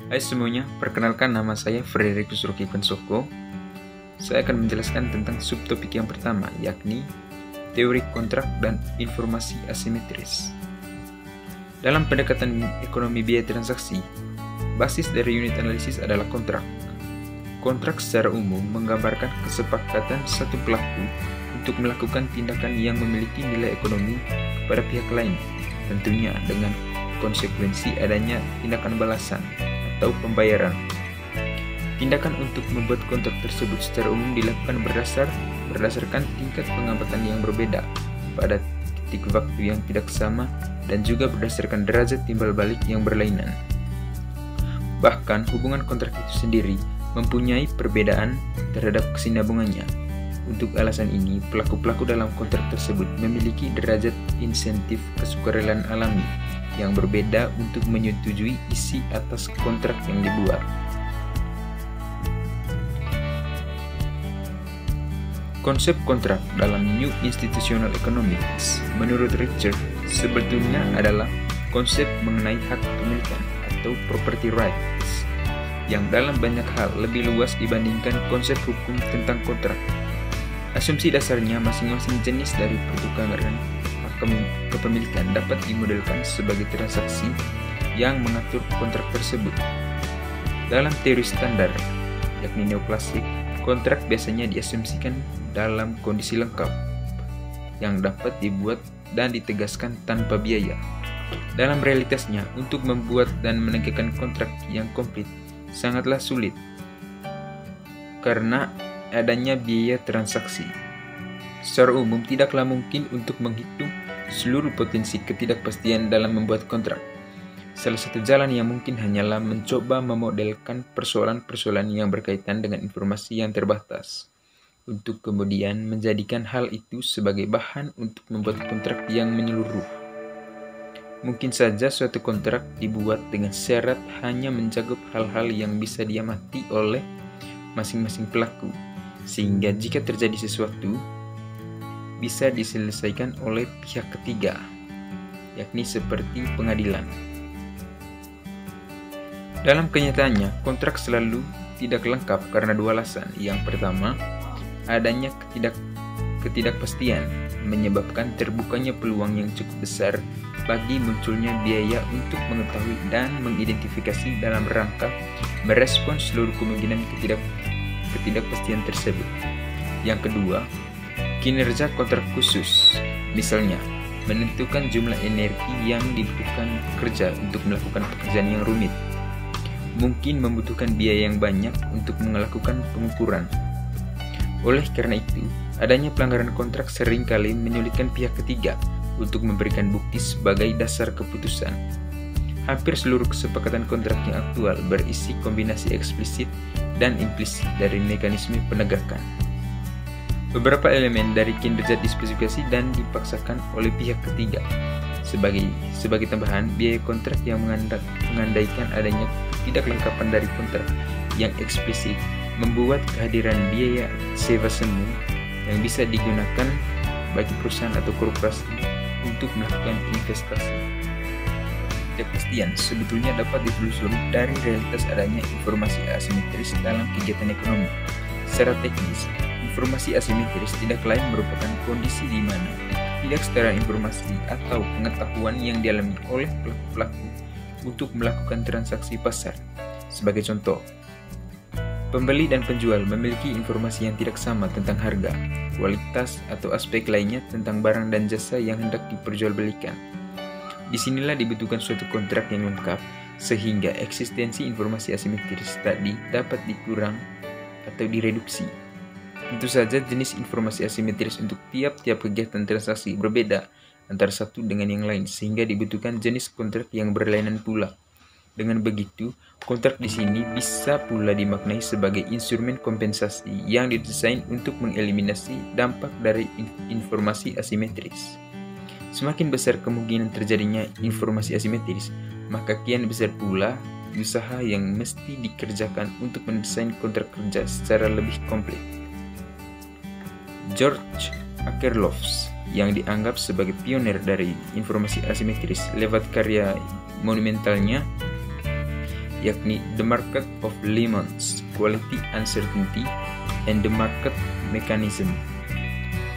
Hai semuanya, perkenalkan nama saya Frederikus Rocky Pensoko. Saya akan menjelaskan tentang subtopik yang pertama, yakni teori kontrak dan informasi asimetris. Dalam pendekatan ekonomi biaya transaksi, basis dari unit analisis adalah kontrak. Kontrak secara umum menggambarkan kesepakatan satu pelaku untuk melakukan tindakan yang memiliki nilai ekonomi kepada pihak lain, tentunya dengan konsekuensi adanya tindakan balasan atau pembayaran. Tindakan untuk membuat kontrak tersebut secara umum dilakukan berdasarkan tingkat pengamatan yang berbeda pada titik waktu yang tidak sama dan juga berdasarkan derajat timbal balik yang berlainan. Bahkan hubungan kontrak itu sendiri mempunyai perbedaan terhadap kesinambungannya. Untuk alasan ini, pelaku-pelaku dalam kontrak tersebut memiliki derajat insentif kesukarelaan alami yang berbeda untuk menyetujui isi atas kontrak yang dibuat. Konsep kontrak dalam New Institutional Economics menurut Richard sebetulnya adalah konsep mengenai hak kepemilikan atau property rights yang dalam banyak hal lebih luas dibandingkan konsep hukum tentang kontrak. Asumsi dasarnya masing-masing jenis dari pertukaran kepemilikan dapat dimodelkan sebagai transaksi yang mengatur kontrak tersebut. Dalam teori standar, yakni neoklasik, kontrak biasanya diasumsikan dalam kondisi lengkap yang dapat dibuat dan ditegaskan tanpa biaya. Dalam realitasnya, untuk membuat dan menegakkan kontrak yang komplit sangatlah sulit karena adanya biaya transaksi. Secara umum, tidaklah mungkin untuk menghitung seluruh potensi ketidakpastian dalam membuat kontrak. Salah satu jalan yang mungkin hanyalah mencoba memodelkan persoalan-persoalan yang berkaitan dengan informasi yang terbatas, untuk kemudian menjadikan hal itu sebagai bahan untuk membuat kontrak yang menyeluruh. Mungkin saja suatu kontrak dibuat dengan syarat hanya mencakup hal-hal yang bisa diamati oleh masing-masing pelaku, sehingga jika terjadi sesuatu, bisa diselesaikan oleh pihak ketiga, yakni seperti pengadilan. Dalam kenyataannya, kontrak selalu tidak lengkap karena dua alasan. Yang pertama, adanya ketidakpastian menyebabkan terbukanya peluang yang cukup besar bagi munculnya biaya untuk mengetahui dan mengidentifikasi dalam rangka merespons seluruh kemungkinan ketidakpastian tersebut. Yang kedua, kinerja kontrak khusus, misalnya menentukan jumlah energi yang dibutuhkan pekerja untuk melakukan pekerjaan yang rumit, mungkin membutuhkan biaya yang banyak untuk melakukan pengukuran. Oleh karena itu, adanya pelanggaran kontrak seringkali menyulitkan pihak ketiga untuk memberikan bukti sebagai dasar keputusan. Hampir seluruh kesepakatan kontrak yang aktual berisi kombinasi eksplisit dan implisit dari mekanisme penegakan. Beberapa elemen dari kinerja dispesifikasi dan dipaksakan oleh pihak ketiga. Sebagai tambahan, biaya kontrak yang mengandaikan adanya ketidaklengkapan dari kontrak yang eksplisit membuat kehadiran biaya sewa semu yang bisa digunakan bagi perusahaan atau korporasi untuk melakukan investasi. Ketidakpastian sebetulnya dapat ditelusuri dari realitas adanya informasi asimetris dalam kegiatan ekonomi. Secara teknis, informasi asimetris tidak lain merupakan kondisi di mana ketidaksetaraan informasi atau pengetahuan yang dialami oleh pelaku-pelaku untuk melakukan transaksi pasar. Sebagai contoh, pembeli dan penjual memiliki informasi yang tidak sama tentang harga, kualitas, atau aspek lainnya tentang barang dan jasa yang hendak diperjualbelikan. Disinilah dibutuhkan suatu kontrak yang lengkap, sehingga eksistensi informasi asimetris tadi dapat dikurang atau direduksi. Tentu saja jenis informasi asimetris untuk tiap-tiap kegiatan transaksi berbeda antara satu dengan yang lain, sehingga dibutuhkan jenis kontrak yang berlainan pula. Dengan begitu, kontrak di sini bisa pula dimaknai sebagai instrumen kompensasi yang didesain untuk mengeliminasi dampak dari informasi asimetris. Semakin besar kemungkinan terjadinya informasi asimetris, maka kian besar pula usaha yang mesti dikerjakan untuk mendesain kontrak kerja secara lebih komplit. George Akerlof yang dianggap sebagai pionir dari informasi asimetris lewat karya monumentalnya yakni The Market of Lemons, Quality Uncertainty, and the Market Mechanism,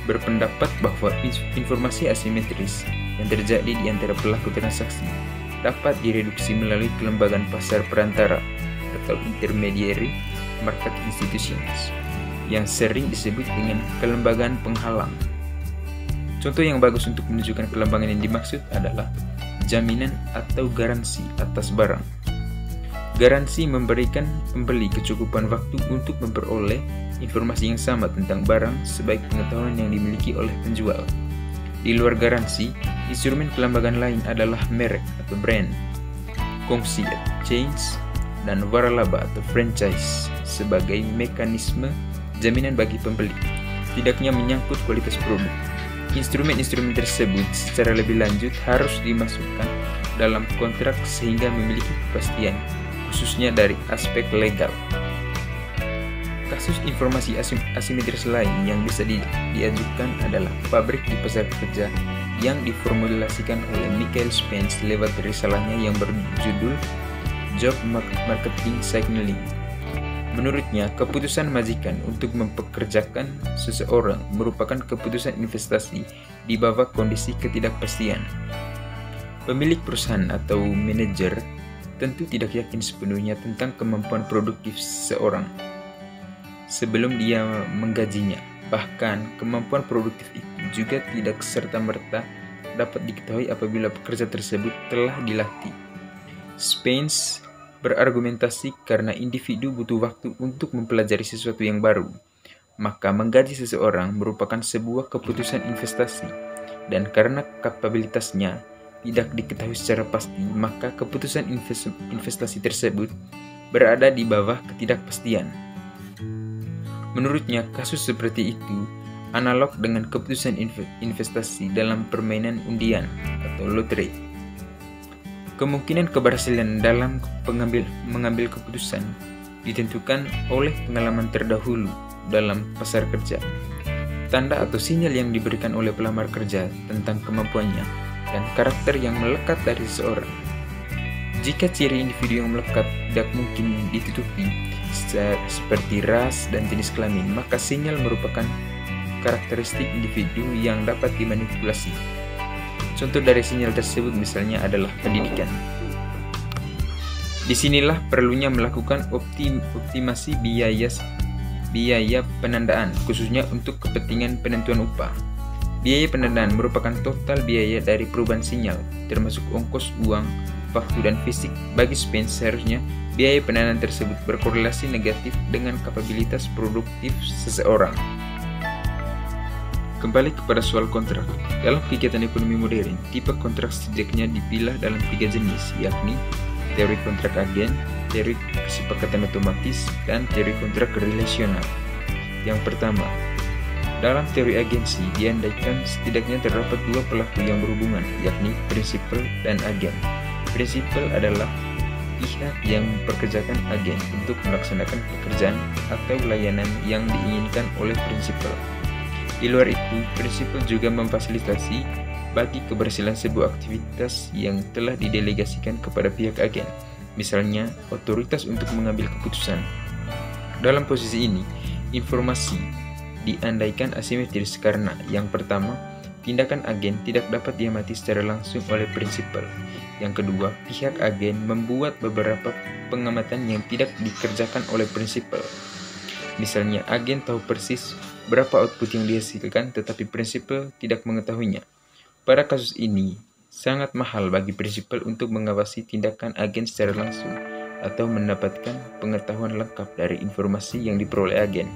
berpendapat bahwa informasi asimetris yang terjadi di antara pelaku transaksi dapat direduksi melalui kelembagaan pasar perantara atau intermediary market institutions, yang sering disebut dengan kelembagaan penghalang. Contoh yang bagus untuk menunjukkan kelembagaan yang dimaksud adalah jaminan atau garansi atas barang. Garansi memberikan pembeli kecukupan waktu untuk memperoleh informasi yang sama tentang barang sebaik pengetahuan yang dimiliki oleh penjual. Di luar garansi, instrumen kelembagaan lain adalah merek atau brand, kongsi atau chains, dan waralaba atau franchise sebagai mekanisme jaminan bagi pembeli. Tidaknya menyangkut kualitas produk. Instrumen-instrumen tersebut secara lebih lanjut harus dimasukkan dalam kontrak sehingga memiliki kepastian, khususnya dari aspek legal. Kasus informasi asimetris lain yang bisa diajukan adalah pabrik di pasar kerja yang diformulasikan oleh Michael Spence lewat risalahnya yang berjudul Job Marketing Signaling. Menurutnya, keputusan majikan untuk mempekerjakan seseorang merupakan keputusan investasi di bawah kondisi ketidakpastian. Pemilik perusahaan atau manajer tentu tidak yakin sepenuhnya tentang kemampuan produktif seseorang sebelum dia menggajinya. Bahkan, kemampuan produktif itu juga tidak serta-merta dapat diketahui apabila pekerja tersebut telah dilatih. Spence berargumentasi karena individu butuh waktu untuk mempelajari sesuatu yang baru, maka menggaji seseorang merupakan sebuah keputusan investasi, dan karena kapabilitasnya tidak diketahui secara pasti, maka keputusan investasi tersebut berada di bawah ketidakpastian. Menurutnya, kasus seperti itu analog dengan keputusan investasi dalam permainan undian atau lotre. Kemungkinan keberhasilan dalam mengambil keputusan ditentukan oleh pengalaman terdahulu dalam pasar kerja, tanda atau sinyal yang diberikan oleh pelamar kerja tentang kemampuannya, dan karakter yang melekat dari seseorang. Jika ciri individu yang melekat tidak mungkin ditutupi, seperti ras dan jenis kelamin, maka sinyal merupakan karakteristik individu yang dapat dimanipulasi. Contoh dari sinyal tersebut misalnya adalah pendidikan. Disinilah perlunya melakukan optimasi biaya penandaan, khususnya untuk kepentingan penentuan upah. Biaya penandaan merupakan total biaya dari perubahan sinyal, termasuk ongkos uang, waktu, dan fisik. Bagi Spence, seharusnya biaya pendanaan tersebut berkorelasi negatif dengan kapabilitas produktif seseorang. Kembali kepada soal kontrak. Dalam kegiatan ekonomi modern, tipe kontrak setidaknya dipilah dalam 3 jenis, yakni teori kontrak agen, teori kesepakatan otomatis, dan teori kontrak relasional. Yang pertama, dalam teori agensi diandaikan setidaknya terdapat 2 pelaku yang berhubungan, yakni prinsipal dan agen. Prinsipal adalah pihak yang mempekerjakan agen untuk melaksanakan pekerjaan atau layanan yang diinginkan oleh prinsipal. Di luar itu, prinsipal juga memfasilitasi bagi keberhasilan sebuah aktivitas yang telah didelegasikan kepada pihak agen, misalnya otoritas untuk mengambil keputusan. Dalam posisi ini, informasi diandaikan asimetris karena yang pertama, tindakan agen tidak dapat diamati secara langsung oleh prinsipal. Yang kedua, pihak agen membuat beberapa pengamatan yang tidak dikerjakan oleh prinsipal. Misalnya, agen tahu persis berapa output yang dihasilkan, tetapi prinsipal tidak mengetahuinya. Pada kasus ini, sangat mahal bagi prinsipal untuk mengawasi tindakan agen secara langsung atau mendapatkan pengetahuan lengkap dari informasi yang diperoleh agen.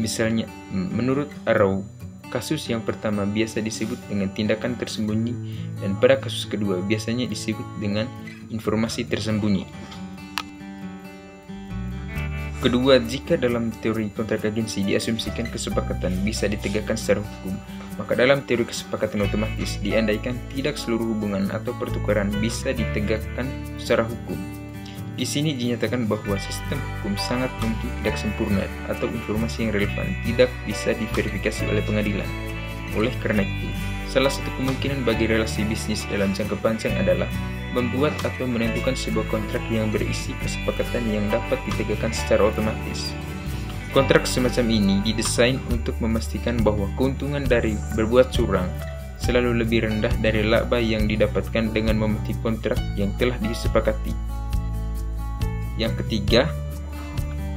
Misalnya, menurut Arrow, kasus yang pertama biasa disebut dengan tindakan tersembunyi, dan pada kasus kedua biasanya disebut dengan informasi tersembunyi. Kedua, jika dalam teori kontrak agensi diasumsikan kesepakatan bisa ditegakkan secara hukum, maka dalam teori kesepakatan otomatis diandaikan tidak seluruh hubungan atau pertukaran bisa ditegakkan secara hukum. Di sini dinyatakan bahwa sistem hukum sangat mungkin tidak sempurna atau informasi yang relevan tidak bisa diverifikasi oleh pengadilan. Oleh karena itu, salah satu kemungkinan bagi relasi bisnis dalam jangka panjang adalah membuat atau menentukan sebuah kontrak yang berisi kesepakatan yang dapat ditegakkan secara otomatis. Kontrak semacam ini didesain untuk memastikan bahwa keuntungan dari berbuat curang selalu lebih rendah dari laba yang didapatkan dengan mematuhi kontrak yang telah disepakati. Yang ketiga,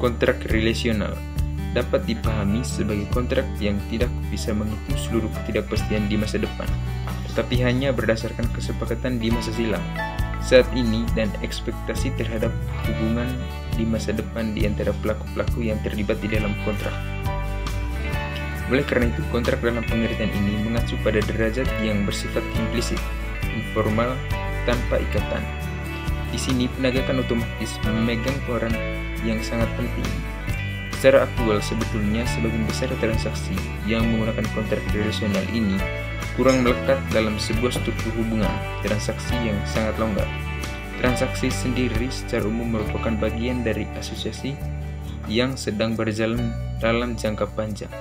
kontrak relasional dapat dipahami sebagai kontrak yang tidak bisa menghitung seluruh ketidakpastian di masa depan, tetapi hanya berdasarkan kesepakatan di masa silam, saat ini, dan ekspektasi terhadap hubungan di masa depan di antara pelaku-pelaku yang terlibat di dalam kontrak. Oleh karena itu, kontrak dalam pengertian ini mengacu pada derajat yang bersifat implisit, informal, tanpa ikatan. Di sini, penegakan otomatis memegang peran yang sangat penting. Secara aktual, sebetulnya sebagian besar transaksi yang menggunakan kontrak relasional ini kurang melekat dalam sebuah struktur hubungan transaksi yang sangat longgar. Transaksi sendiri secara umum merupakan bagian dari asosiasi yang sedang berjalan dalam jangka panjang.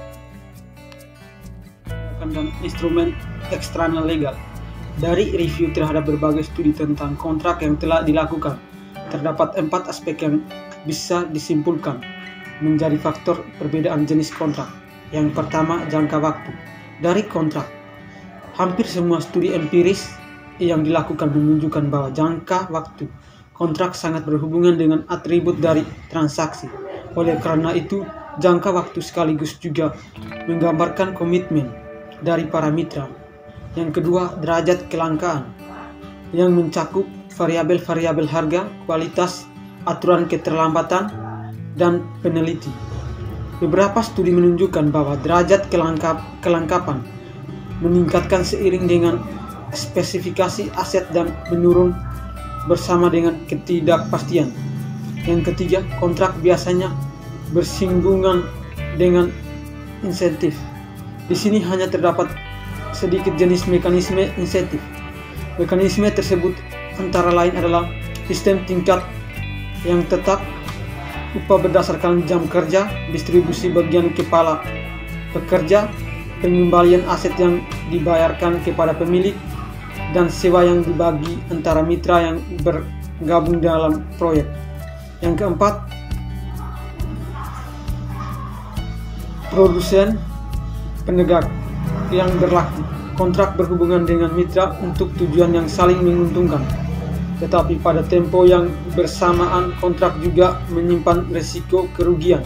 Dan instrumen eksternal legal. Dari review terhadap berbagai studi tentang kontrak yang telah dilakukan, terdapat 4 aspek yang bisa disimpulkan menjadi faktor perbedaan jenis kontrak. Yang pertama, jangka waktu. Dari kontrak, hampir semua studi empiris yang dilakukan menunjukkan bahwa jangka waktu kontrak sangat berhubungan dengan atribut dari transaksi. Oleh karena itu, jangka waktu sekaligus juga menggambarkan komitmen dari para mitra. Yang kedua, derajat kelangkaan yang mencakup variabel-variabel harga, kualitas, aturan keterlambatan, dan peneliti. Beberapa studi menunjukkan bahwa derajat kelengkapan meningkatkan seiring dengan spesifikasi aset dan menurun bersama dengan ketidakpastian. Yang ketiga, kontrak biasanya bersinggungan dengan insentif. Di sini hanya terdapat sedikit jenis mekanisme insentif. Mekanisme tersebut antara lain adalah sistem tingkat yang tetap, upah berdasarkan jam kerja, distribusi bagian kepala pekerja, pengembalian aset yang dibayarkan kepada pemilik, dan sewa yang dibagi antara mitra yang bergabung dalam proyek. Yang keempat, produsen penegak yang berlaku. Kontrak berhubungan dengan mitra untuk tujuan yang saling menguntungkan. Tetapi pada tempo yang bersamaan, kontrak juga menyimpan risiko kerugian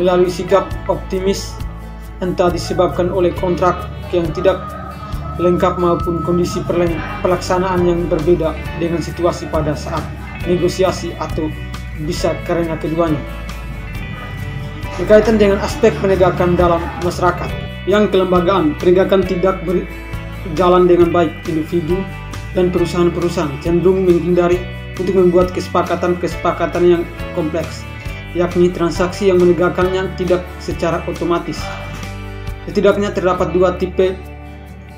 melalui sikap optimis, entah disebabkan oleh kontrak yang tidak lengkap maupun kondisi pelaksanaan yang berbeda dengan situasi pada saat negosiasi, atau bisa karena keduanya. Berkaitan dengan aspek penegakan dalam masyarakat, yang kelembagaan, penegakan tidak berjalan dengan baik. Individu dan perusahaan-perusahaan cenderung menghindari untuk membuat kesepakatan yang kompleks, yakni transaksi yang menegakkannya tidak secara otomatis. Setidaknya terdapat 2 tipe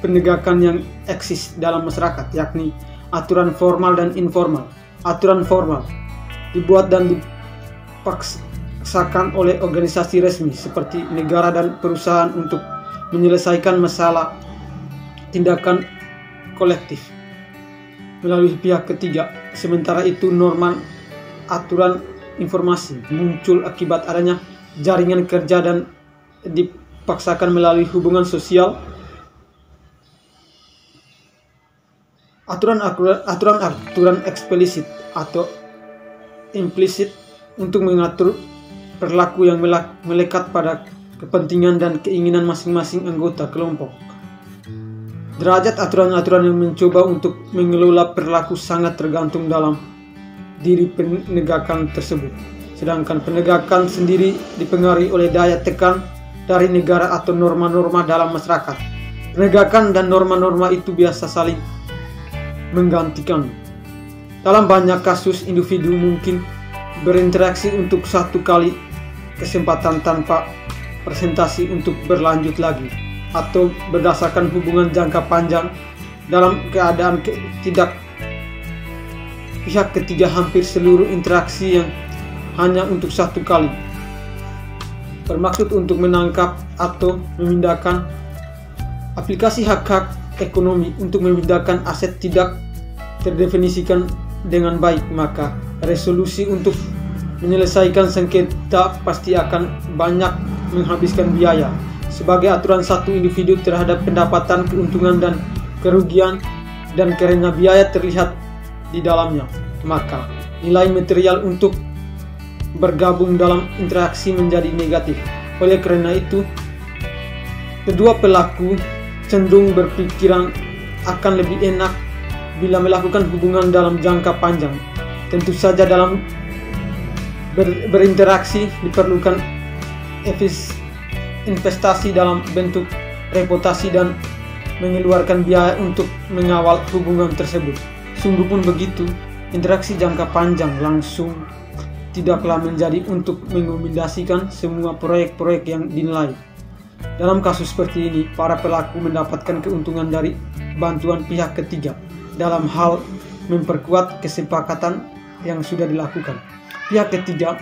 penegakan yang eksis dalam masyarakat, yakni aturan formal dan informal. Aturan formal dibuat dan dipaksakan oleh organisasi resmi seperti negara dan perusahaan untuk menyelesaikan masalah tindakan kolektif melalui pihak ketiga. Sementara itu, norma aturan informasi muncul akibat adanya jaringan kerja dan dipaksakan melalui hubungan sosial. Aturan eksplisit atau implisit untuk mengatur perilaku yang melekat pada kepentingan dan keinginan masing-masing anggota kelompok. Derajat aturan-aturan yang mencoba untuk mengelola perilaku sangat tergantung dalam diri penegakan tersebut. Sedangkan penegakan sendiri dipengaruhi oleh daya tekan dari negara atau norma-norma dalam masyarakat. Penegakan dan norma-norma itu biasa saling menggantikan. Dalam banyak kasus, individu mungkin berinteraksi untuk satu kali kesempatan tanpa presentasi untuk berlanjut lagi, atau berdasarkan hubungan jangka panjang dalam keadaan tidak pihak ketiga. Hampir seluruh interaksi yang hanya untuk satu kali bermaksud untuk menangkap atau memindahkan aplikasi hak-hak ekonomi untuk memindahkan aset tidak terdefinisikan dengan baik, maka resolusi untuk menyelesaikan sengketa pasti akan banyak menghabiskan biaya. Sebagai aturan satu individu terhadap pendapatan, keuntungan, dan kerugian, dan karena biaya terlihat di dalamnya, maka nilai material untuk bergabung dalam interaksi menjadi negatif. Oleh karena itu, kedua pelaku cenderung berpikiran akan lebih enak bila melakukan hubungan dalam jangka panjang. Tentu saja dalam berinteraksi diperlukan investasi dalam bentuk reputasi dan mengeluarkan biaya untuk mengawal hubungan tersebut. Sungguh pun begitu, interaksi jangka panjang langsung tidaklah menjadi untuk mengombinasikan semua proyek-proyek yang dinilai. Dalam kasus seperti ini, para pelaku mendapatkan keuntungan dari bantuan pihak ketiga dalam hal memperkuat kesepakatan yang sudah dilakukan. Pihak ketiga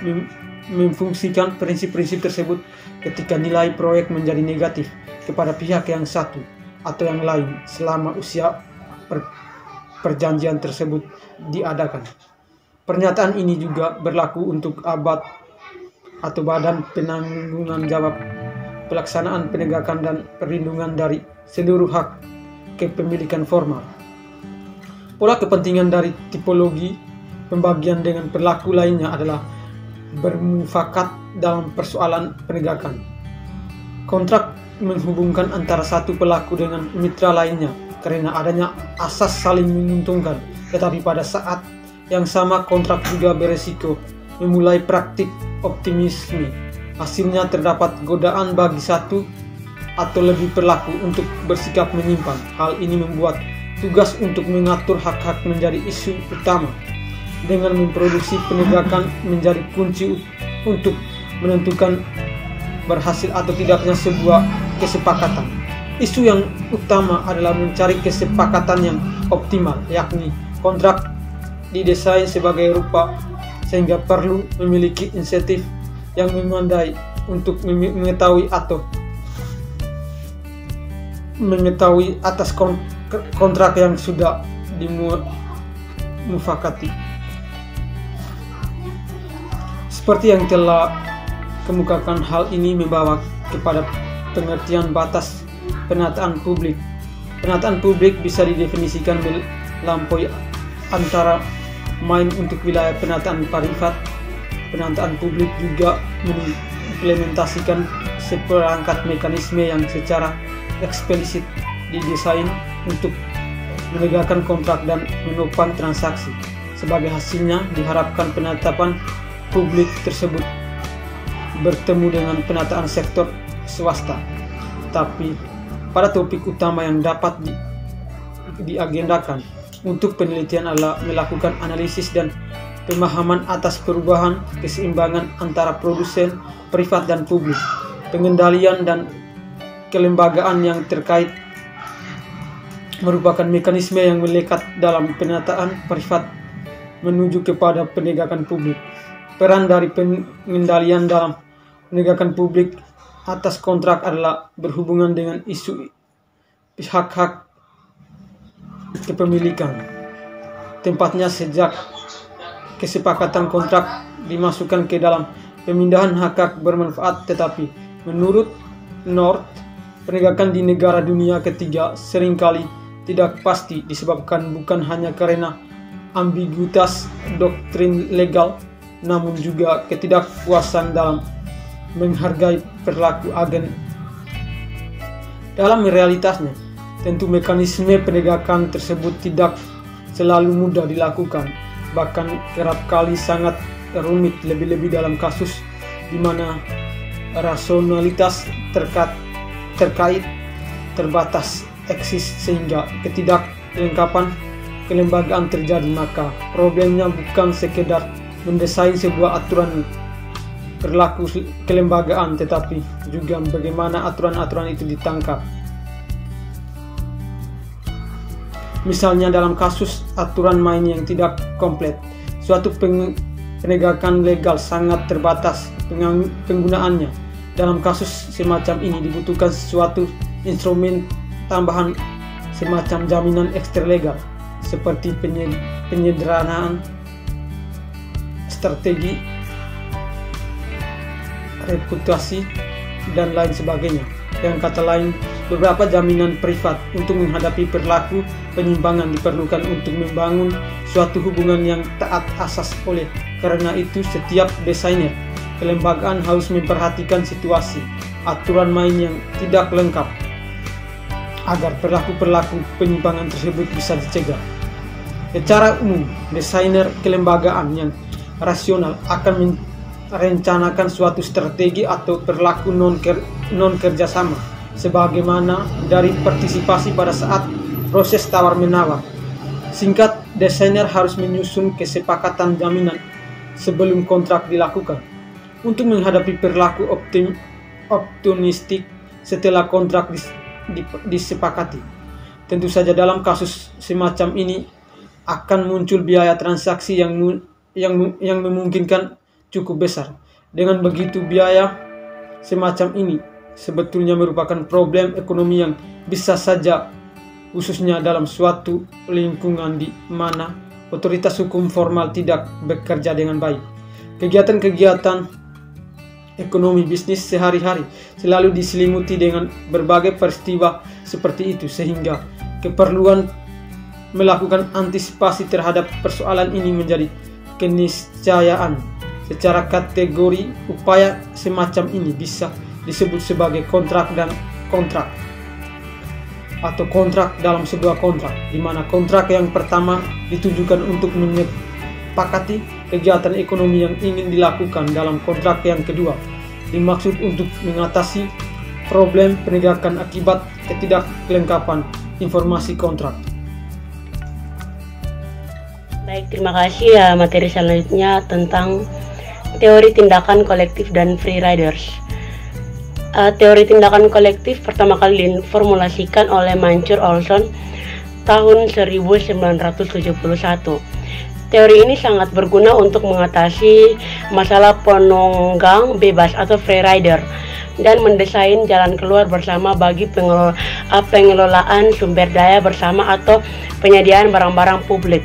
memfungsikan prinsip-prinsip tersebut ketika nilai proyek menjadi negatif kepada pihak yang satu atau yang lain selama usia perjanjian tersebut diadakan. Pernyataan ini juga berlaku untuk ABAT atau Badan Penanggungan Jawab Pelaksanaan Penegakan dan Perlindungan dari seluruh hak kepemilikan formal. Pola kepentingan dari tipologi pembagian dengan perilaku lainnya adalah bermufakat dalam persoalan penegakan. Kontrak menghubungkan antara satu pelaku dengan mitra lainnya karena adanya asas saling menguntungkan, tetapi pada saat yang sama kontrak juga beresiko memulai praktik optimisme. Hasilnya terdapat godaan bagi satu atau lebih pelaku untuk bersikap menyimpang. Hal ini membuat tugas untuk mengatur hak-hak menjadi isu utama. Dengan memproduksi penegakan menjadi kunci untuk menentukan berhasil atau tidaknya sebuah kesepakatan. Isu yang utama adalah mencari kesepakatan yang optimal, yakni kontrak didesain sebagai rupa sehingga perlu memiliki insentif yang memadai untuk mengetahui atas kontrak yang sudah dimufakati. Seperti yang telah kemukakan, hal ini membawa kepada pengertian batas penataan publik. Penataan publik bisa didefinisikan melampaui antara main untuk wilayah penataan privat. Penataan publik juga mengimplementasikan seperangkat mekanisme yang secara eksplisit didesain untuk menegakkan kontrak dan menopang transaksi. Sebagai hasilnya, diharapkan penetapan publik tersebut bertemu dengan penataan sektor swasta. Tapi pada topik utama yang dapat diagendakan untuk penelitian adalah melakukan analisis dan pemahaman atas perubahan keseimbangan antara produsen privat dan publik, pengendalian dan kelembagaan yang terkait merupakan mekanisme yang melekat dalam penataan privat menuju kepada penegakan publik. Peran dari pengendalian dalam penegakan publik atas kontrak adalah berhubungan dengan isu hak-hak kepemilikan. Tempatnya sejak kesepakatan kontrak dimasukkan ke dalam pemindahan hak-hak bermanfaat, tetapi menurut North, penegakan di negara dunia ketiga seringkali tidak pasti disebabkan bukan hanya karena ambiguitas doktrin legal, namun juga ketidakpuasan dalam menghargai perilaku agen. Dalam realitasnya, tentu mekanisme penegakan tersebut tidak selalu mudah dilakukan, bahkan kerap kali sangat rumit, lebih-lebih dalam kasus di mana rasionalitas terkait terbatas eksis sehingga ketidaklengkapan kelembagaan terjadi. Maka problemnya bukan sekedar mendesain sebuah aturan perilaku kelembagaan, tetapi juga bagaimana aturan-aturan itu ditangkap. Misalnya dalam kasus aturan main yang tidak komplit, suatu penegakan legal sangat terbatas penggunaannya. Dalam kasus semacam ini dibutuhkan suatu instrumen tambahan semacam jaminan ekstralegal. seperti penyederhanaan strategi, reputasi, dan lain sebagainya. Dengan kata lain, beberapa jaminan privat untuk menghadapi perilaku penyimpangan diperlukan untuk membangun suatu hubungan yang taat asas. Oleh karena itu, setiap desainer kelembagaan harus memperhatikan situasi aturan main yang tidak lengkap agar perilaku-perilaku penyimpangan tersebut bisa dicegah. Secara umum, desainer kelembagaan yang rasional akan merencanakan suatu strategi atau perilaku non kerjasama sebagaimana dari partisipasi pada saat proses tawar-menawar. Singkat, desainer harus menyusun kesepakatan jaminan sebelum kontrak dilakukan untuk menghadapi perilaku optimistik setelah kontrak disepakati. Tentu saja dalam kasus semacam ini akan muncul biaya transaksi yang memungkinkan cukup besar. Dengan begitu, biaya semacam ini sebetulnya merupakan problem ekonomi yang bisa saja, khususnya dalam suatu lingkungan di mana otoritas hukum formal tidak bekerja dengan baik. Kegiatan-kegiatan ekonomi bisnis sehari-hari selalu diselimuti dengan berbagai peristiwa seperti itu, sehingga keperluan melakukan antisipasi terhadap persoalan ini menjadi keniscayaan. Secara kategori, upaya semacam ini bisa disebut sebagai kontrak dan kontrak, atau kontrak dalam sebuah kontrak, di mana kontrak yang pertama ditujukan untuk menyepakati kegiatan ekonomi yang ingin dilakukan. Dalam kontrak yang kedua dimaksud untuk mengatasi problem penegakan akibat ketidaklengkapan informasi kontrak. Baik, terima kasih ya. Materi selanjutnya tentang teori tindakan kolektif dan free riders. Teori tindakan kolektif pertama kali diformulasikan oleh Mancur Olson tahun 1971. Teori ini sangat berguna untuk mengatasi masalah penunggang bebas atau free rider dan mendesain jalan keluar bersama bagi pengelolaan sumber daya bersama atau penyediaan barang-barang publik.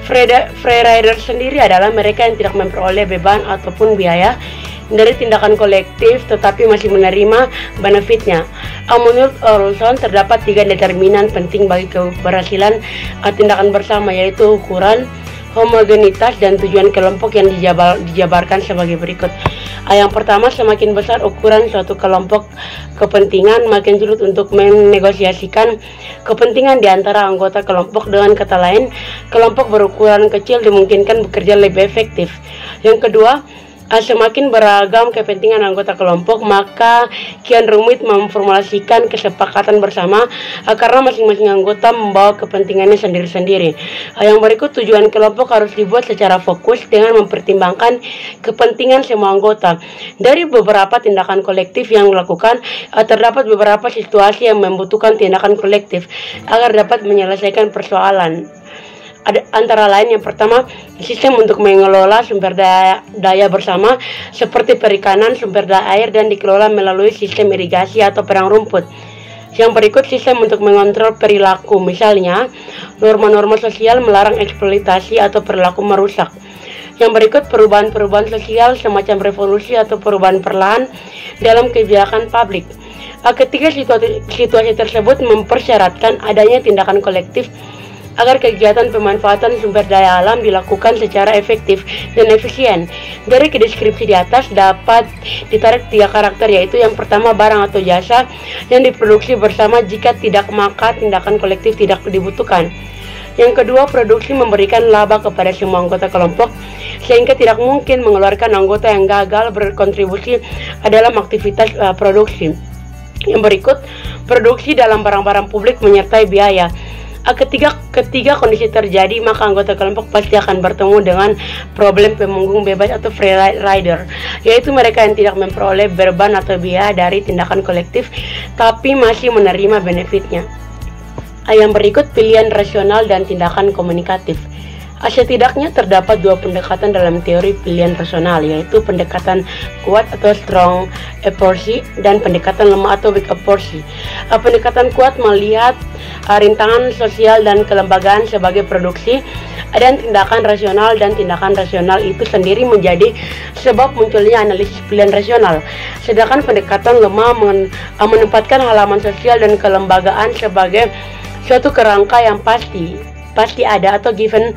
Free rider sendiri adalah mereka yang tidak memperoleh beban ataupun biaya dari tindakan kolektif tetapi masih menerima benefitnya. Menurut Olson, terdapat 3 determinan penting bagi keberhasilan tindakan bersama, yaitu ukuran, homogenitas, dan tujuan kelompok yang dijabarkan sebagai berikut. Yang pertama, semakin besar ukuran suatu kelompok kepentingan, makin sulit untuk menegosiasikan kepentingan di antara anggota kelompok. Dengan kata lain, kelompok berukuran kecil dimungkinkan bekerja lebih efektif. Yang kedua, semakin beragam kepentingan anggota kelompok, maka kian rumit memformulasikan kesepakatan bersama karena masing-masing anggota membawa kepentingannya sendiri-sendiri. Yang berikut, tujuan kelompok harus dibuat secara fokus dengan mempertimbangkan kepentingan semua anggota. Dari beberapa tindakan kolektif yang dilakukan, terdapat beberapa situasi yang membutuhkan tindakan kolektif agar dapat menyelesaikan persoalan. Antara lain, yang pertama, sistem untuk mengelola sumber daya bersama seperti perikanan, sumber daya air, dan dikelola melalui sistem irigasi atau padang rumput. Yang berikut, sistem untuk mengontrol perilaku, misalnya norma-norma sosial melarang eksploitasi atau perilaku merusak. Yang berikut, perubahan-perubahan sosial semacam revolusi atau perubahan perlahan dalam kebijakan publik. Ketiga, situasi tersebut mempersyaratkan adanya tindakan kolektif agar kegiatan pemanfaatan sumber daya alam dilakukan secara efektif dan efisien. Dari deskripsi di atas dapat ditarik 3 karakter, yaitu yang pertama, barang atau jasa yang diproduksi bersama. Jika tidak, maka tindakan kolektif tidak dibutuhkan. Yang kedua, produksi memberikan laba kepada semua anggota kelompok sehingga tidak mungkin mengeluarkan anggota yang gagal berkontribusi dalam aktivitas produksi. Yang berikut, produksi dalam barang-barang publik menyertai biaya. Ketiga kondisi terjadi, maka anggota kelompok pasti akan bertemu dengan problem pemunggung bebas atau free rider, yaitu mereka yang tidak memperoleh beban atau biaya dari tindakan kolektif tapi masih menerima benefitnya. Yang berikut, pilihan rasional dan tindakan komunikatif. Setidaknya terdapat dua pendekatan dalam teori pilihan personal, yaitu pendekatan kuat atau strong approach dan pendekatan lemah atau weak approach. Pendekatan kuat melihat rintangan sosial dan kelembagaan sebagai produksi dan tindakan rasional itu sendiri menjadi sebab munculnya analisis pilihan rasional. Sedangkan pendekatan lemah menempatkan halaman sosial dan kelembagaan sebagai suatu kerangka yang pasti ada atau given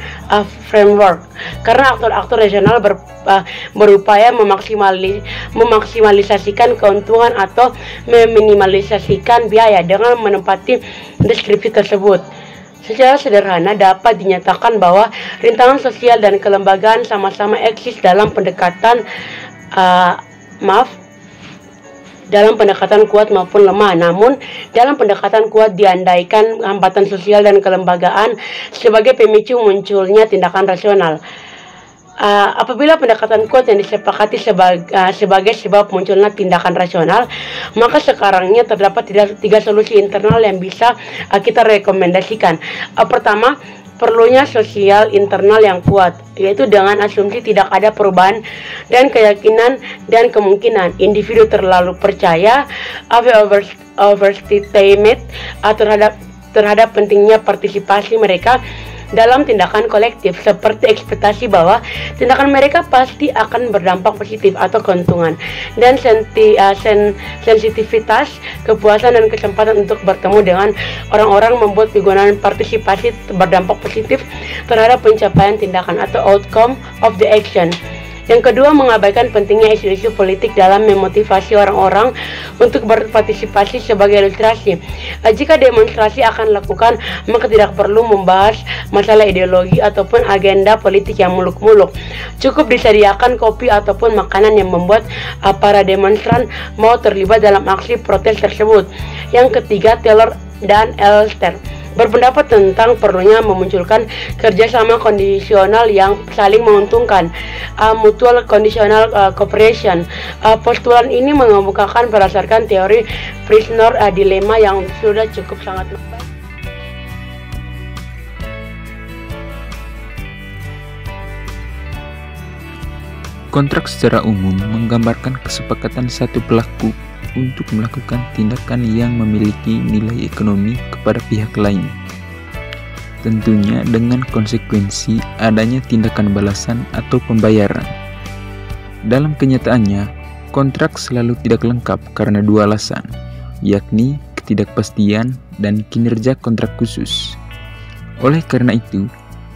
framework, karena aktor-aktor rasional berupaya memaksimalisasikan keuntungan atau meminimalisasikan biaya dengan menempati deskripsi tersebut. Secara sederhana dapat dinyatakan bahwa rintangan sosial dan kelembagaan sama-sama eksis dalam pendekatan dalam pendekatan kuat maupun lemah. Namun, dalam pendekatan kuat diandaikan hambatan sosial dan kelembagaan sebagai pemicu munculnya tindakan rasional. Apabila pendekatan kuat yang disepakati sebagai sebab munculnya tindakan rasional, maka sekarangnya terdapat tiga solusi internal yang bisa kita rekomendasikan. Pertama, perlunya sosial internal yang kuat, yaitu dengan asumsi tidak ada perubahan dan keyakinan dan kemungkinan individu terlalu percaya overestimate terhadap pentingnya partisipasi mereka dalam tindakan kolektif, seperti ekspektasi bahwa tindakan mereka pasti akan berdampak positif atau keuntungan, dan sensitivitas, kepuasan dan kesempatan untuk bertemu dengan orang-orang membuat kegunaan partisipasi berdampak positif terhadap pencapaian tindakan atau outcome of the action. Yang kedua, mengabaikan pentingnya isu-isu politik dalam memotivasi orang-orang untuk berpartisipasi. Sebagai ilustrasi, jika demonstrasi akan dilakukan, maka tidak perlu membahas masalah ideologi ataupun agenda politik yang muluk-muluk. Cukup disediakan kopi ataupun makanan yang membuat para demonstran mau terlibat dalam aksi protes tersebut. Yang ketiga, Taylor dan Elster berpendapat tentang perlunya memunculkan kerjasama kondisional yang saling menguntungkan, mutual conditional cooperation. Postulan ini mengemukakan berdasarkan teori prisoner dilemma yang sudah cukup sangat baik. Kontrak secara umum menggambarkan kesepakatan satu pelaku untuk melakukan tindakan yang memiliki nilai ekonomi kepada pihak lain, tentunya dengan konsekuensi adanya tindakan balasan atau pembayaran. Dalam kenyataannya, kontrak selalu tidak lengkap karena dua alasan, yakni ketidakpastian dan kinerja kontrak khusus. Oleh karena itu,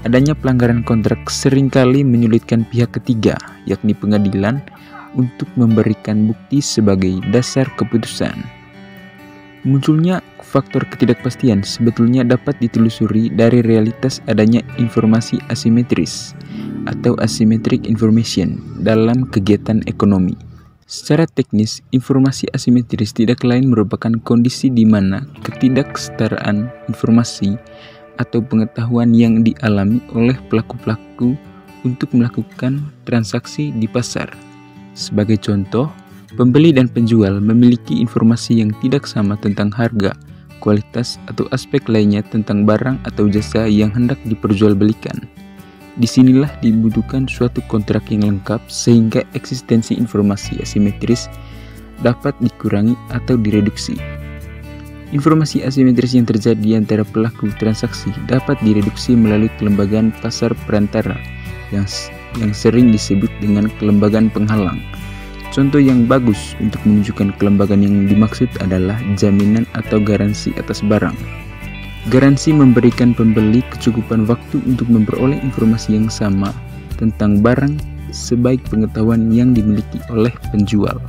adanya pelanggaran kontrak seringkali menyulitkan pihak ketiga, yakni pengadilan, untuk memberikan bukti sebagai dasar keputusan. Munculnya faktor ketidakpastian sebetulnya dapat ditelusuri dari realitas adanya informasi asimetris atau asymmetric information dalam kegiatan ekonomi. Secara teknis, informasi asimetris tidak lain merupakan kondisi di mana ketidaksetaraan informasi atau pengetahuan yang dialami oleh pelaku-pelaku untuk melakukan transaksi di pasar. Sebagai contoh, pembeli dan penjual memiliki informasi yang tidak sama tentang harga, kualitas, atau aspek lainnya tentang barang atau jasa yang hendak diperjualbelikan. Disinilah dibutuhkan suatu kontrak yang lengkap sehingga eksistensi informasi asimetris dapat dikurangi atau direduksi. Informasi asimetris yang terjadi antara pelaku transaksi dapat direduksi melalui kelembagaan pasar perantara yang sering disebut dengan kelembagaan penghalang. Contoh yang bagus untuk menunjukkan kelembagaan yang dimaksud adalah jaminan atau garansi atas barang. Garansi memberikan pembeli kecukupan waktu untuk memperoleh informasi yang sama tentang barang sebaik pengetahuan yang dimiliki oleh penjual.